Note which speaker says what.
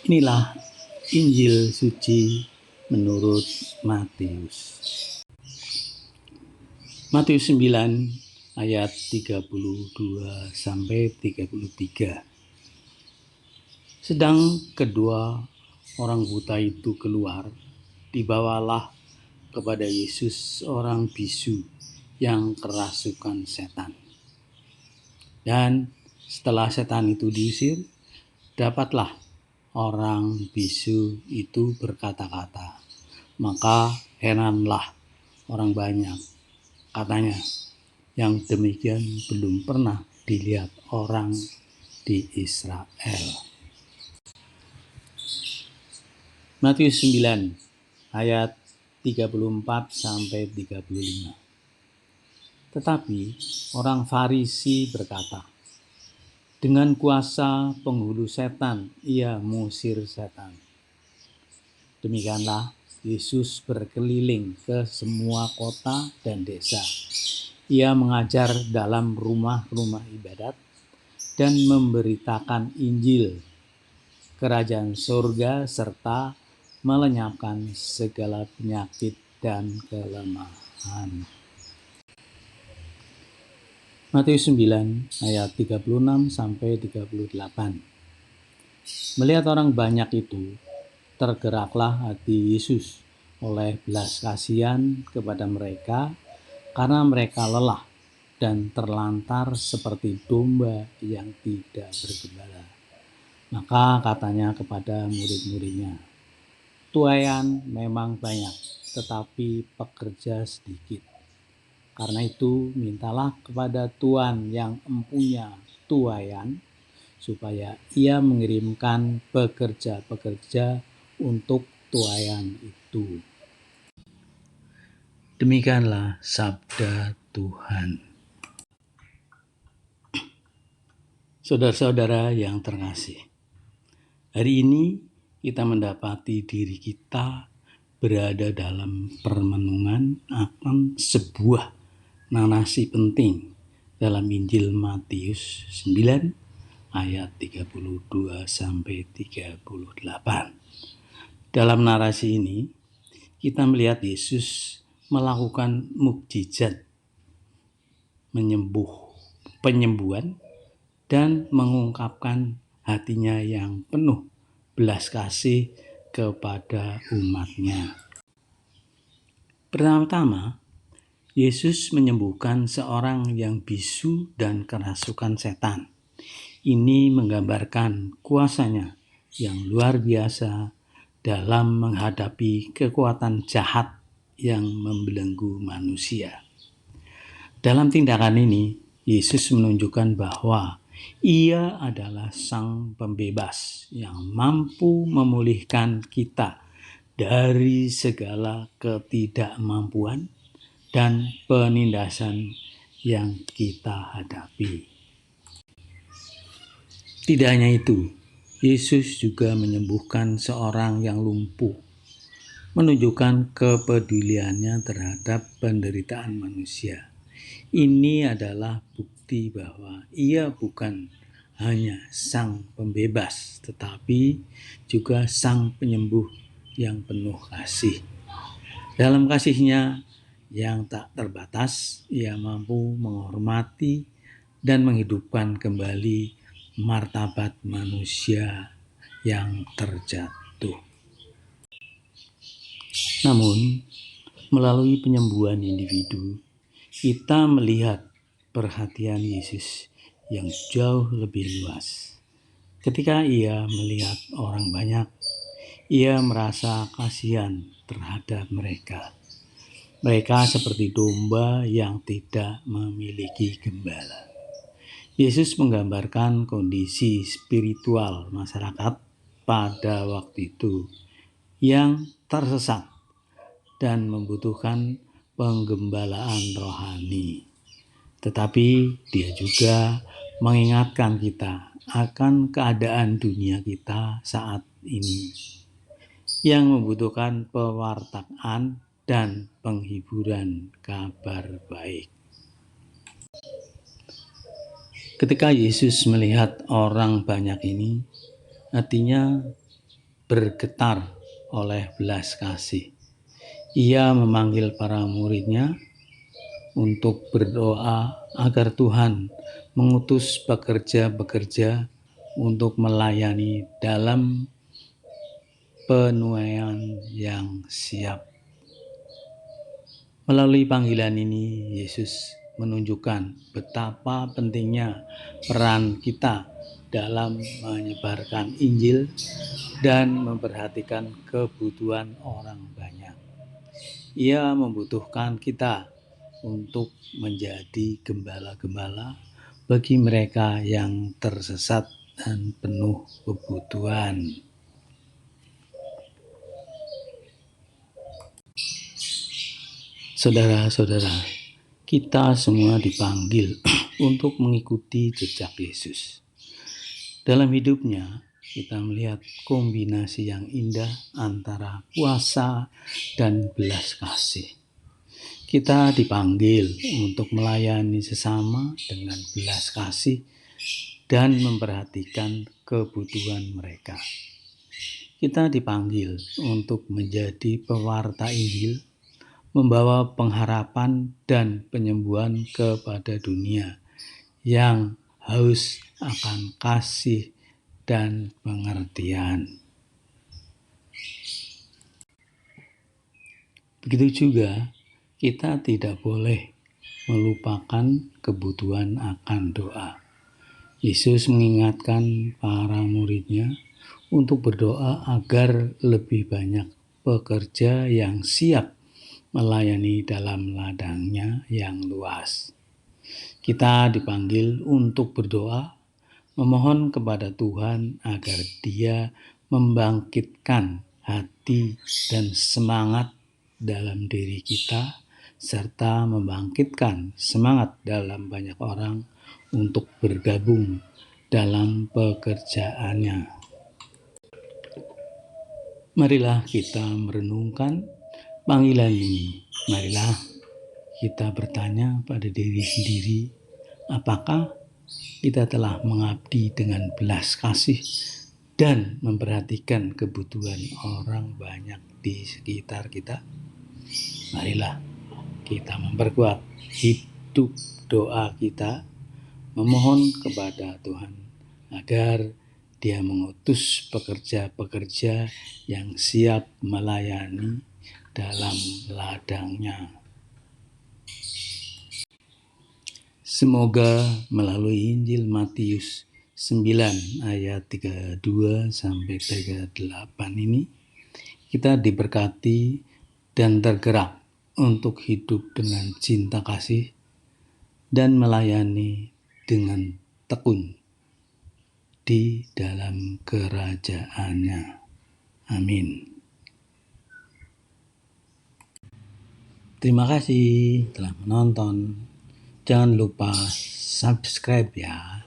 Speaker 1: Inilah Injil suci menurut Matius. Matius 9 ayat 32 sampai 33. Sedang kedua orang buta itu keluar, dibawalah kepada Yesus seorang bisu yang kerasukan setan. Dan setelah setan itu diusir, dapatlah orang bisu itu berkata-kata. Maka heranlah orang banyak, katanya, yang demikian belum pernah dilihat orang di Israel. Matius 9 ayat 34 sampai 35. Tetapi orang Farisi berkata, dengan kuasa penghulu setan ia mengusir setan. Demikianlah Yesus berkeliling ke semua kota dan desa. Ia mengajar dalam rumah-rumah ibadat dan memberitakan Injil kerajaan surga serta melenyapkan segala penyakit dan kelemahan. Matius 9 ayat 36 sampai 38. Melihat orang banyak itu, tergeraklah hati Yesus oleh belas kasihan kepada mereka karena mereka lelah dan terlantar seperti domba yang tidak bergembala. Maka katanya kepada murid-muridnya, tuaian memang banyak, tetapi pekerja sedikit. Karena itu mintalah kepada Tuhan yang empunya tuaian, supaya ia mengirimkan pekerja-pekerja untuk tuaian itu. Demikianlah sabda Tuhan. Saudara-saudara yang terkasih, hari ini kita mendapati diri kita berada dalam permenungan akan sebuah narasi penting dalam Injil Matius 9 ayat 32 sampai 38. Dalam narasi ini kita melihat Yesus melakukan mukjizat, penyembuhan dan mengungkapkan hatinya yang penuh belas kasih kepada umatnya. Pertama-tama, Yesus menyembuhkan seorang yang bisu dan kerasukan setan. Ini menggambarkan kuasanya yang luar biasa dalam menghadapi kekuatan jahat yang membelenggu manusia. Dalam tindakan ini, Yesus menunjukkan bahwa Ia adalah Sang Pembebas yang mampu memulihkan kita dari segala ketidakmampuan dan penindasan yang kita hadapi. Tidak hanya itu, Yesus juga menyembuhkan seorang yang lumpuh, menunjukkan kepeduliannya terhadap penderitaan manusia. Ini adalah bukti bahwa Ia bukan hanya Sang Pembebas, tetapi juga Sang Penyembuh yang penuh kasih. Dalam kasih-Nya yang tak terbatas, Ia mampu menghormati dan menghidupkan kembali martabat manusia yang terjatuh. Namun, melalui penyembuhan individu, kita melihat perhatian Yesus yang jauh lebih luas. Ketika Ia melihat orang banyak, Ia merasa kasihan terhadap mereka. Mereka seperti domba yang tidak memiliki gembala. Yesus menggambarkan kondisi spiritual masyarakat pada waktu itu yang tersesat dan membutuhkan penggembalaan rohani. Tetapi Dia juga mengingatkan kita akan keadaan dunia kita saat ini yang membutuhkan pewartaan dan penghiburan kabar baik. Ketika Yesus melihat orang banyak ini, hatinya bergetar oleh belas kasih. Ia memanggil para muridnya untuk berdoa agar Tuhan mengutus pekerja-pekerja untuk melayani dalam penuaian yang siap. Melalui panggilan ini, Yesus menunjukkan betapa pentingnya peran kita dalam menyebarkan Injil dan memperhatikan kebutuhan orang banyak. Ia membutuhkan kita untuk menjadi gembala-gembala bagi mereka yang tersesat dan penuh kebutuhan. Saudara-saudara, kita semua dipanggil untuk mengikuti jejak Yesus. Dalam hidupnya, kita melihat kombinasi yang indah antara puasa dan belas kasih. Kita dipanggil untuk melayani sesama dengan belas kasih dan memperhatikan kebutuhan mereka. Kita dipanggil untuk menjadi pewarta Injil, membawa pengharapan dan penyembuhan kepada dunia yang haus akan kasih dan pengertian. Begitu juga kita tidak boleh melupakan kebutuhan akan doa. Yesus mengingatkan para muridnya untuk berdoa agar lebih banyak pekerja yang siap melayani dalam ladangnya yang luas. Kita dipanggil untuk berdoa, memohon kepada Tuhan agar Dia membangkitkan hati dan semangat dalam diri kita, serta membangkitkan semangat dalam banyak orang untuk bergabung dalam pekerjaannya. Marilah kita merenungkan panggilan ini. Marilah kita bertanya pada diri sendiri, apakah kita telah mengabdi dengan belas kasih dan memperhatikan kebutuhan orang banyak di sekitar kita? Marilah kita memperkuat hidup doa kita, memohon kepada Tuhan agar Dia mengutus pekerja-pekerja yang siap melayani dalam ladangnya. Semoga melalui Injil Matius 9 ayat 32 sampai 38 ini kita diberkati dan tergerak untuk hidup dengan cinta kasih dan melayani dengan tekun di dalam kerajaannya. Amin. Terima kasih telah menonton. Jangan lupa subscribe ya.